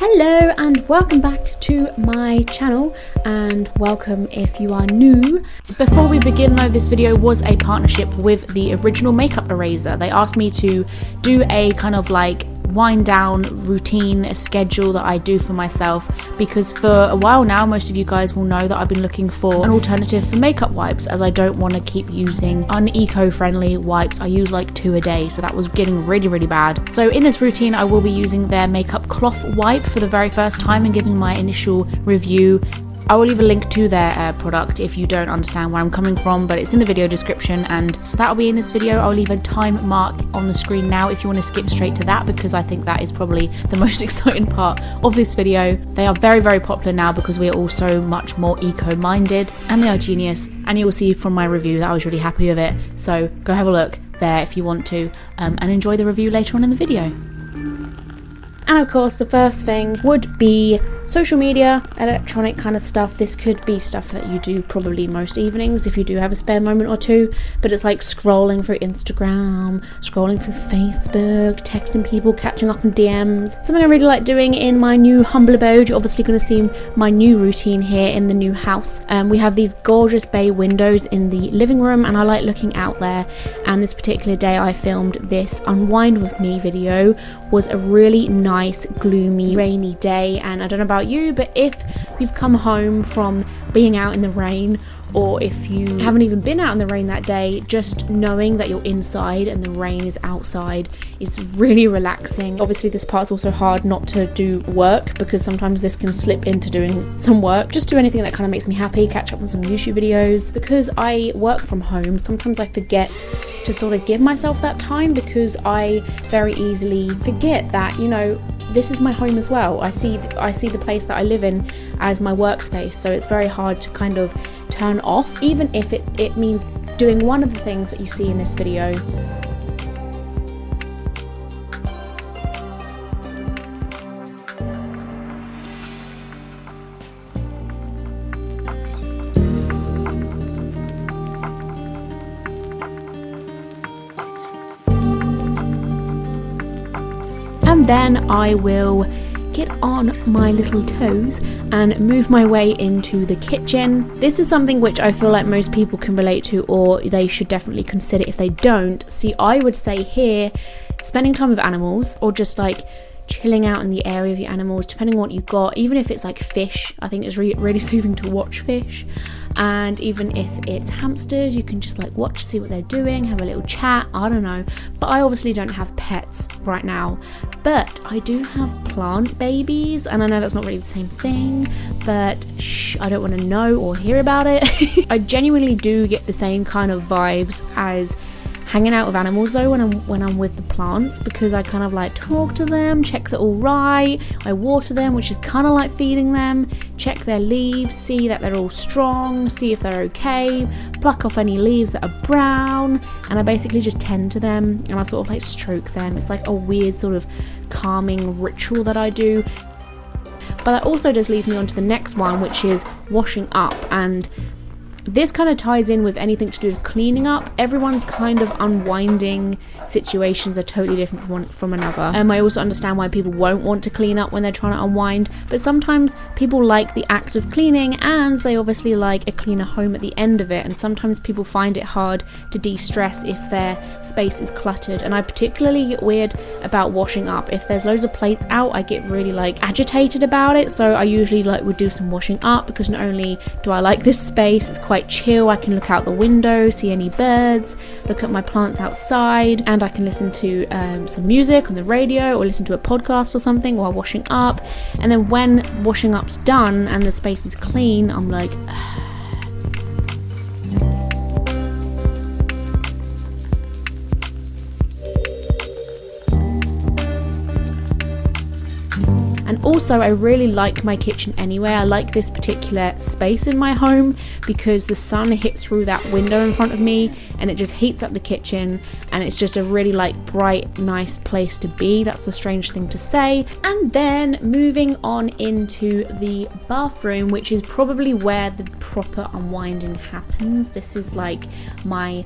Hello and welcome back to my channel, and welcome if you are new. Before we begin though, this video was a partnership with the Original Makeup Eraser. They asked me to do a kind of like wind down routine, a schedule that I do for myself, because for a while now most of you guys will know that I've been looking for an alternative for makeup wipes, as I don't want to keep using uneco-friendly wipes. I use like 2 a day, so that was getting really bad. So in this routine I will be using their makeup cloth wipe for the very first time and giving my initial review. I will leave a link to their product if you don't understand where I'm coming from, but it's in the video description, and so that will be in this video. I'll leave a time mark on the screen now if you want to skip straight to that, because I think that is probably the most exciting part of this video. They are very popular now because we are all so much more eco-minded, and they are genius, and you will see from my review that I was really happy with it. So go have a look there if you want to, and enjoy the review later on in the video. And of course the first thing would be social media, electronic kind of stuff. This could be stuff that you do probably most evenings if you do have a spare moment or two, but it's like scrolling through Instagram, scrolling through Facebook, texting people, catching up on DMs. Something I really like doing in my new humble abode. You're obviously going to see my new routine here in the new house. We have these gorgeous bay windows in the living room, and I like looking out there, and this particular day I filmed this Unwind with Me video. Was a really nice, gloomy, rainy day, and I don't know about you, but if you've come home from being out in the rain, or if you haven't even been out in the rain that day, just knowing that you're inside and the rain is outside is really relaxing. Obviously this part's also hard not to do work, because sometimes this can slip into doing some work. Just do anything that kind of makes me happy, catch up on some YouTube videos. Because I work from home, sometimes I forget to sort of give myself that time, because I very easily forget that, you know, this is my home as well. I see the place that I live in as my workspace, so it's very hard to kind of turn off, even if it means doing one of the things that you see in this video. And then I will get on my little toes and move my way into the kitchen. This is something which I feel like most people can relate to, or they should definitely consider if they don't. See, I would say here, spending time with animals, or just like chilling out in the area of your animals, depending on what you got. Even if it's like fish, I think it's really soothing to watch fish. And even if it's hamsters, you can just like watch, see what they're doing, have a little chat, I don't know. But I obviously don't have pets right now, but I do have plant babies, and I know that's not really the same thing, but shh, I don't want to know or hear about it. I genuinely do get the same kind of vibes as hanging out with animals though when I'm with the plants, because I kind of like talk to them, check they're all right, I water them, which is kind of like feeding them, check their leaves, see that they're all strong, see if they're okay, pluck off any leaves that are brown, and I basically just tend to them, and I sort of like stroke them. It's like a weird sort of calming ritual that I do. But that also does lead me on to the next one, which is washing up, and this kind of ties in with anything to do with cleaning up. Everyone's kind of unwinding situations are totally different from one from another. I also understand why people won't want to clean up when they're trying to unwind, but sometimes people like the act of cleaning, and they obviously like a cleaner home at the end of it, and sometimes people find it hard to de-stress if their space is cluttered. And I particularly get weird about washing up. If there's loads of plates out, I get really like agitated about it, so I usually like would do some washing up, because not only do I like this space, it's quite chill, I can look out the window, see any birds, look at my plants outside, and I can listen to some music on the radio, or listen to a podcast or something while washing up. And then when washing up's done and the space is clean, I'm like And also I really like my kitchen anyway. I like this particular space in my home because the sun hits through that window in front of me and it just heats up the kitchen, and it's just a really like bright, nice place to be. That's a strange thing to say. And then moving on into the bathroom, which is probably where the proper unwinding happens. This is like I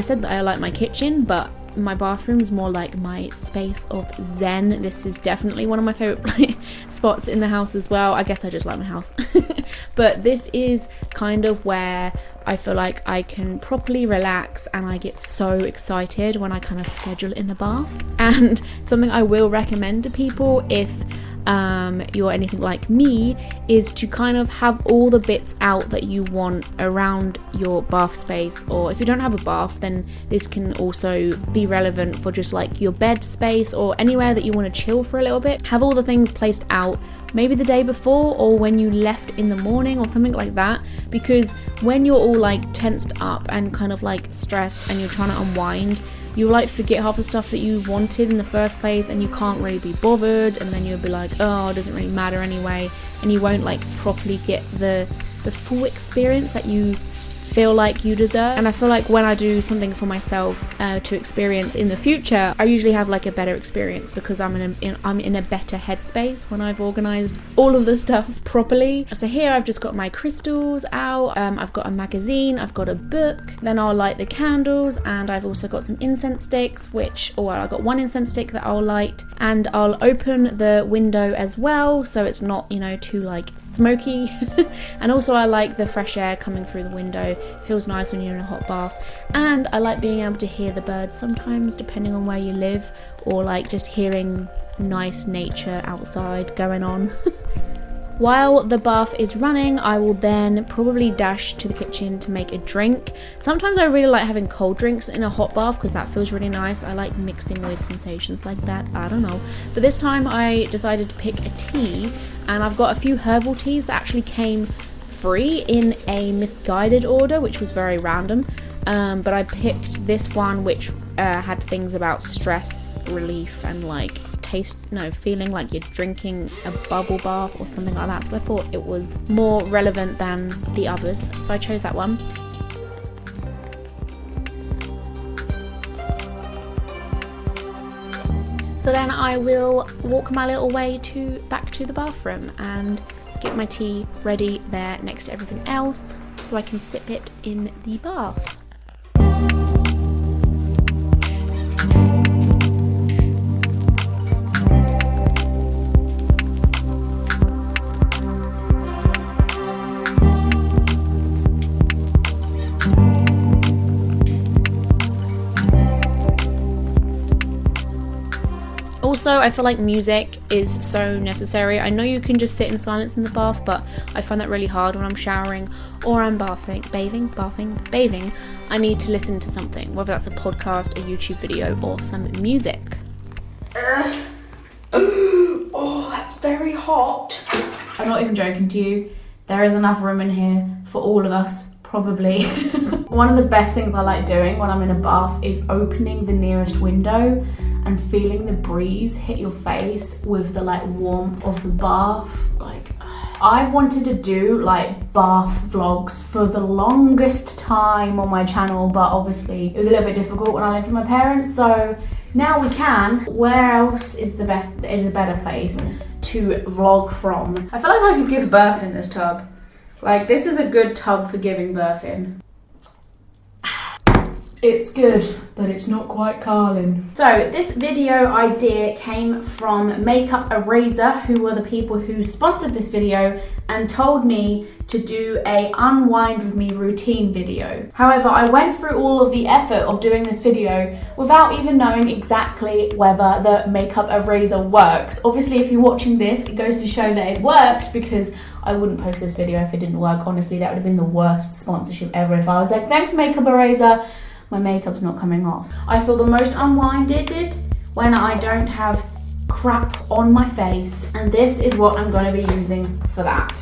said that I like my kitchen, but my bathroom is more like my space of zen. This is definitely one of my favorite spots in the house as well. I guess I just like my house. But this is kind of where I feel like I can properly relax, and I get so excited when I kind of schedule in the bath. And something I will recommend to people, if you're anything like me, is to kind of have all the bits out that you want around your bath space. Or if you don't have a bath, then this can also be relevant for just like your bed space or anywhere that you want to chill for a little bit. Have all the things placed out maybe the day before or when you left in the morning or something like that, because when you're all like tensed up and kind of like stressed and you're trying to unwind, you'll like forget half the stuff that you wanted in the first place, and you can't really be bothered, and then you'll be like, oh, it doesn't really matter anyway, and you won't like properly get the full experience that you feel like you deserve. And I feel like when I do something for myself to experience in the future, I usually have like a better experience, because I'm in a better headspace when I've organized all of the stuff properly. So here I've just got my crystals out, I've got a magazine, I've got a book, then I'll light the candles, and I've also got some incense sticks, I've got one incense stick that I'll light, and I'll open the window as well so it's not, you know, too like smoky. And also I like the fresh air coming through the window. It feels nice when you're in a hot bath. And I like being able to hear the birds sometimes, depending on where you live, or like just hearing nice nature outside going on. While the bath is running, I will then probably dash to the kitchen to make a drink. Sometimes I really like having cold drinks in a hot bath because that feels really nice. I like mixing weird sensations like that, I don't know. But this time I decided to pick a tea, and I've got a few herbal teas that actually came free in a misguided order, which was very random. But I picked this one, which had things about stress relief and like feeling like you're drinking a bubble bath or something like that. So I thought it was more relevant than the others, so I chose that one. So then I will walk my little way back to the bathroom and get my tea ready there next to everything else, so I can sip it in the bath. Also, I feel like music is so necessary. I know you can just sit in silence in the bath, but I find that really hard when I'm showering or I'm bathing. I need to listen to something, whether that's a podcast, a YouTube video, or some music. Oh, that's very hot. I'm not even joking to you. There is enough room in here for all of us, probably. One of the best things I like doing when I'm in a bath is opening the nearest window and feeling the breeze hit your face with the like warmth of the bath. Like, I wanted to do like bath vlogs for the longest time on my channel, but obviously it was a little bit difficult when I lived with my parents, so now we can. Where else is a better place to vlog from? I feel like I could give birth in this tub. Like, this is a good tub for giving birth in. It's good, but it's not quite Carlin. So this video idea came from Makeup Eraser, who were the people who sponsored this video and told me to do a unwind with me routine video. However, I went through all of the effort of doing this video without even knowing exactly whether the Makeup Eraser works. Obviously, if you're watching this, it goes to show that it worked, because I wouldn't post this video if it didn't work. Honestly, that would have been the worst sponsorship ever if I was like, thanks Makeup Eraser, my makeup's not coming off. I feel the most unwinded when I don't have crap on my face, and this is what I'm going to be using for that.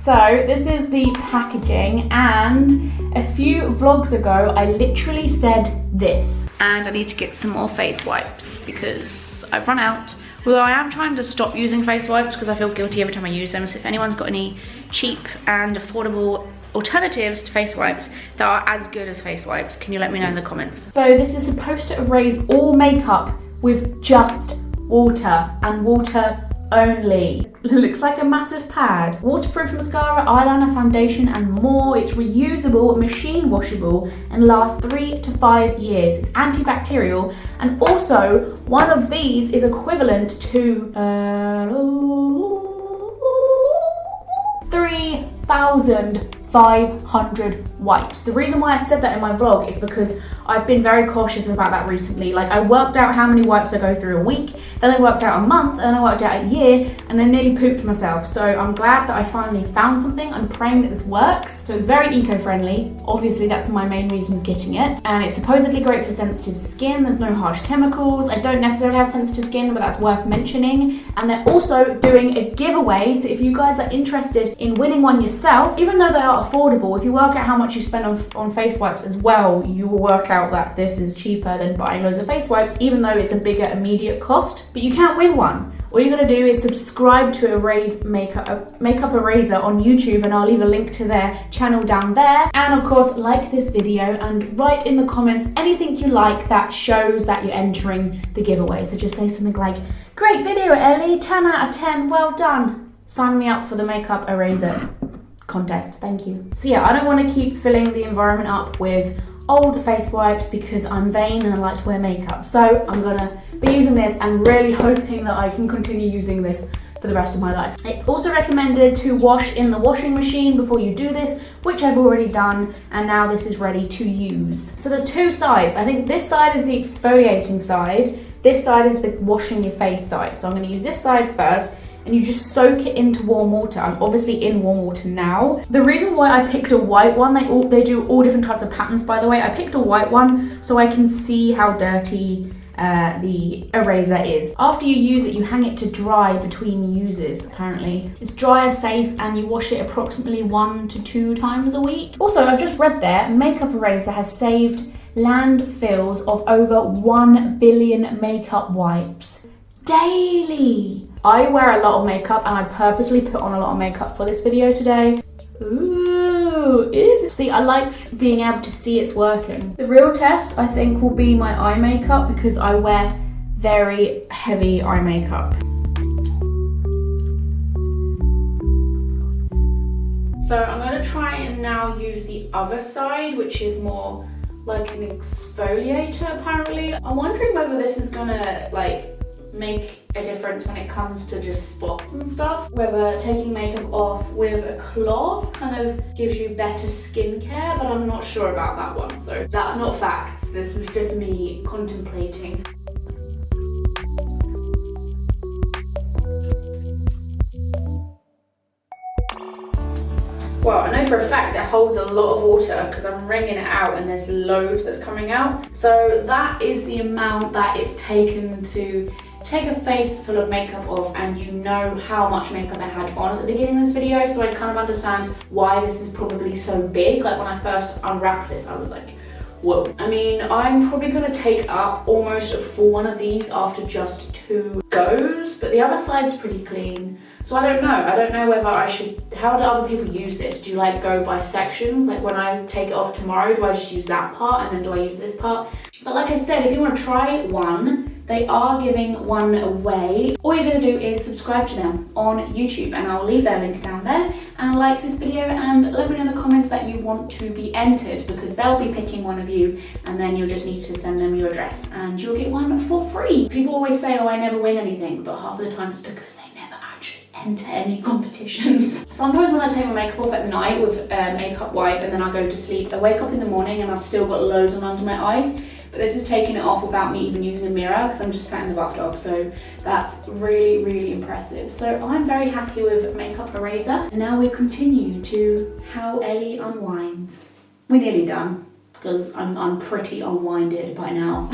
So this is the packaging, and a few vlogs ago I literally said this. And I need to get some more face wipes because I've run out. Although I am trying to stop using face wipes because I feel guilty every time I use them. So if anyone's got any cheap and affordable alternatives to face wipes that are as good as face wipes, can you let me know in the comments? So this is supposed to erase all makeup with just water and water only. Looks like a massive pad. Waterproof mascara, eyeliner, foundation, and more. It's reusable, machine washable, and lasts 3 to 5 years. It's antibacterial, and also one of these is equivalent to 3,500 wipes. The reason why I said that in my vlog is because I've been very cautious about that recently. Like, I worked out how many wipes I go through a week, then I worked out a month, and then I worked out a year, and then nearly pooped myself. So I'm glad that I finally found something. I'm praying that this works. So it's very eco-friendly. Obviously, that's my main reason for getting it. And it's supposedly great for sensitive skin. There's no harsh chemicals. I don't necessarily have sensitive skin, but that's worth mentioning. And they're also doing a giveaway. So if you guys are interested in winning one yourself, even though they are affordable, if you work out how much you spend on face wipes as well, you will work out that this is cheaper than buying loads of face wipes, even though it's a bigger immediate cost. But you can't win one. All you gotta do is subscribe to Makeup Eraser on YouTube, and I'll leave a link to their channel down there. And of course, like this video and write in the comments anything you like that shows that you're entering the giveaway. So just say something like, "Great video, Ellie, 10 out of 10, well done. Sign me up for the Makeup Eraser contest, thank you." So yeah, I don't want to keep filling the environment up with old face wipes because I'm vain and I like to wear makeup. So I'm gonna be using this and really hoping that I can continue using this for the rest of my life. It's also recommended to wash in the washing machine before you do this, which I've already done, and now this is ready to use. So there's two sides. I think this side is the exfoliating side, this side is the washing your face side. So I'm gonna use this side first, and you just soak it into warm water. I'm obviously in warm water now. The reason why I picked a white one, they do all different types of patterns, by the way. I picked a white one so I can see how dirty the eraser is. After you use it, you hang it to dry between uses, apparently. It's dryer safe, and you wash it approximately 1 to 2 times a week. Also, I've just read there, Makeup Eraser has saved landfills of over 1 billion makeup wipes daily. I wear a lot of makeup, and I purposely put on a lot of makeup for this video today. Ooh, see, I liked being able to see it's working. The real test, I think, will be my eye makeup because I wear very heavy eye makeup. So I'm going to try and now use the other side, which is more like an exfoliator, apparently. I'm wondering whether this is gonna make a difference when it comes to just spots and stuff. Whether taking makeup off with a cloth kind of gives you better skincare, but I'm not sure about that one. So that's not facts, this is just me contemplating. Well, I know for a fact it holds a lot of water because I'm wringing it out and there's loads that's coming out. So that is the amount that it's taken to take a face full of makeup off, and you know how much makeup I had on at the beginning of this video, so I kind of understand why this is probably so big. Like when I first unwrapped this, I was like, whoa. I mean, I'm probably gonna take up almost a full one of these after just 2 goes, but the other side's pretty clean. So I don't know whether I should, how do other people use this? Do you go by sections? Like when I take it off tomorrow, do I just use that part and then do I use this part? But like I said, if you want to try one, they are giving one away. All you're gonna do is subscribe to them on YouTube, and I'll leave their link down there, and like this video, and let me know in the comments that you want to be entered, because they'll be picking one of you, and then you'll just need to send them your address and you'll get one for free. People always say, oh, I never win anything, but half of the time it's because they never actually enter any competitions. Sometimes when I take my makeup off at night with a makeup wipe and then I go to sleep, I wake up in the morning and I've still got loads on under my eyes. But this is taking it off without me even using a mirror because I'm just sat in the bathtub, so that's really, really impressive. So I'm very happy with Makeup Eraser. And now we continue to how Ellie unwinds. We're nearly done because I'm pretty unwinded by now.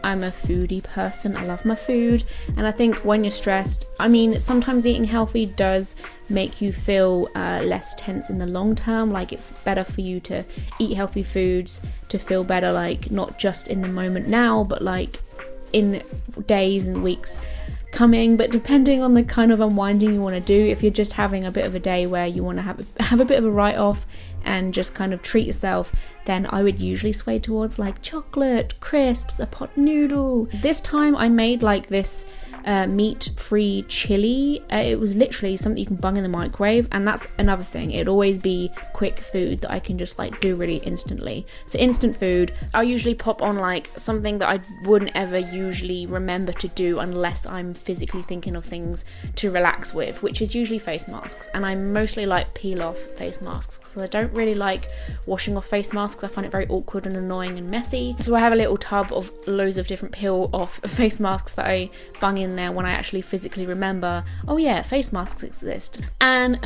I'm a foodie person, I love my food, and I think when you're stressed, I mean, sometimes eating healthy does make you feel less tense in the long term. Like, it's better for you to eat healthy foods to feel better, like not just in the moment now, but like in days and weeks coming. But depending on the kind of unwinding you want to do, if you're just having a bit of a day where you want to have a bit of a write-off and just kind of treat yourself, then I would usually sway towards like chocolate, crisps, a pot noodle. This time I made like this meat-free chili. It was literally something you can bung in the microwave, and that's another thing. It'd always be quick food that I can just like do really instantly. So instant food, I'll usually pop on like something that I wouldn't ever usually remember to do unless I'm physically thinking of things to relax with, which is usually face masks. And I mostly like peel off face masks because I don't really like washing off face masks. I find it very awkward and annoying and messy. So I have a little tub of loads of different peel off face masks that I bung in there when I actually physically remember, oh yeah, face masks exist. And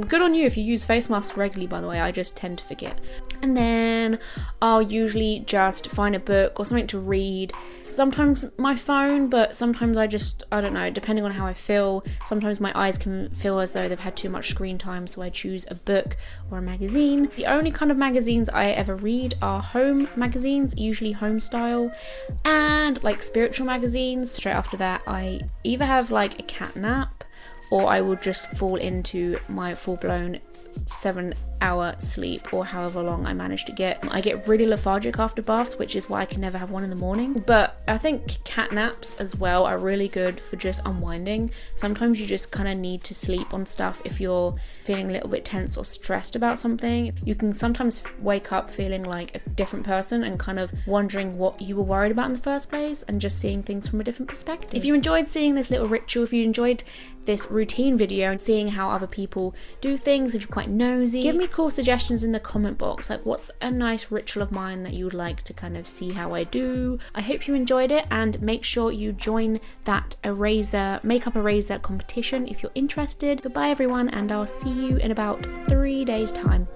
good on you if you use face masks regularly, by the way. I just tend to forget. And then I'll usually just find a book or something to read. Sometimes my phone, but sometimes I don't know, depending on how I feel. Sometimes my eyes can feel as though they've had too much screen time, so I choose a book or a magazine. The only kind of magazines I ever read are home magazines, usually home style, and like spiritual magazines. Straight after that, I either have like a cat nap, or I will just fall into my full-blown 7-hour sleep, or however long I manage to get. I get really lethargic after baths, which is why I can never have one in the morning. But I think cat naps as well are really good for just unwinding. Sometimes you just kind of need to sleep on stuff if you're feeling a little bit tense or stressed about something. You can sometimes wake up feeling like a different person and kind of wondering what you were worried about in the first place, and just seeing things from a different perspective. If you enjoyed seeing this little ritual, if you enjoyed this routine video and seeing how other people do things, if you're quite nosy, give me cool suggestions in the comment box, like what's a nice ritual of mine that you would like to kind of see how I do. I hope you enjoyed it, and make sure you join that makeup eraser competition if you're interested. Goodbye everyone, and I'll see you in about 3 days time.